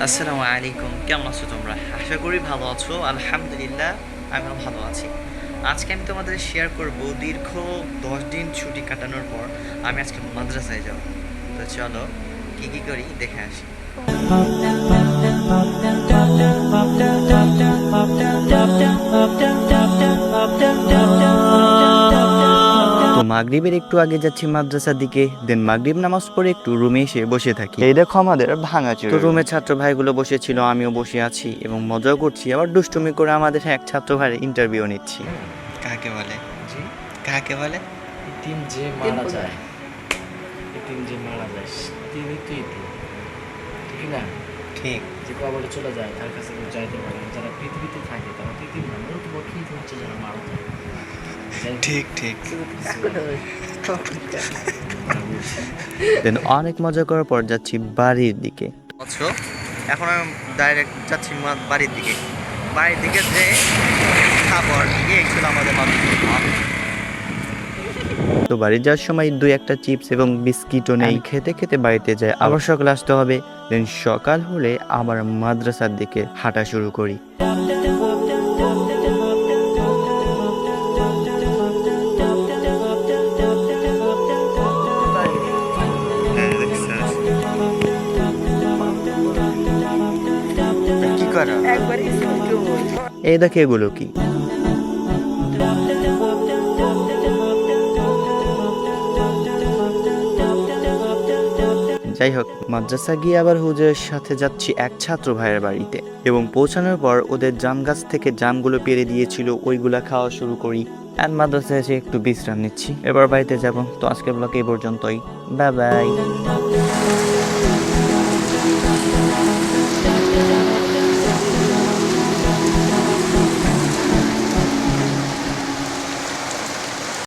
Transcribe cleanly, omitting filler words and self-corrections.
আসসালামু আলাইকুম, কেমন আছো তোমরা? আশা করি ভালো আছো। আলহামদুলিল্লাহ, আমিও ভালো আছি। আজকে আমি তোমাদের শেয়ার করব দীর্ঘ 10 দিন ছুটি কাটানোর পর আমি আজকে মাদ্রাসায় যাব। তো চলো কী কী করি দেখে আসি। তো মাগরিবের একটু আগে যাচ্ছি মাদ্রাসার দিকে, দেন মাগরিব নামাজ পড়ে একটু রুমে এসে বসে থাকি। এই দেখো আমাদের ভাঙাচোরা। তো রুমে ছাত্র ভাইগুলো বসেছিল, আমিও বসে আছি এবং মজাও করছি, আবার দুষ্টুমি করে আমাদের এক ছাত্র ভাইয়ের ইন্টারভিউ নিচ্ছি। কাকে বলে? জি, কাকে বলে? এতিম যে মারা যায়, এতিম যে মারা যায় তিনি তো এতিম, ঠিক না? ঠিক যে কবরে চলে যায় তার কাছে কেউ যাইতে পারে না। যারা পৃথিবীতে থাকে তারা তো এতিম না, মূলত পক্ষে এতিম হচ্ছে যারা মারা যায়। ঠিক ঠিক। আমরা বলছি। দেন অনেক মজা করার পর যাচ্ছি বাড়ির দিকে। আচ্ছা, এখন আমি ডাইরেক্ট যাচ্ছি বাড়ির দিকে। বাড়ির দিকে যে খাবো আর কি, এই ছিল আমাদের মাদ্রাসা। তো বাড়ি যাওয়ার সময় দুই একটা চিপস এবং বিস্কিটও নেই, খেতে খেতে বাড়িতে যাই। আবার সকালে আসতে হবে। দেন সকাল হলে আবার মাদ্রাসার দিকে হাঁটা শুরু করি। কি করা? এই দেখে এগুলো কি? যাই হোক, মাদ্রাসা গিয়ে আবার হুজুরের সাথে যাচ্ছি এক ছাত্র ভাইয়ের বাড়িতে এবং পৌঁছানোর পর ওদের জাম গাছ থেকে জামগুলো পেড়ে দিয়েছিল, ওইগুলা খাওয়া শুরু করি। অ্যান্ড মাদ্রাসায় এসে একটু বিশ্রাম নিচ্ছি, এবার বাড়িতে যাব। তো আজকের ব্লগ এই পর্যন্তই। Bye bye.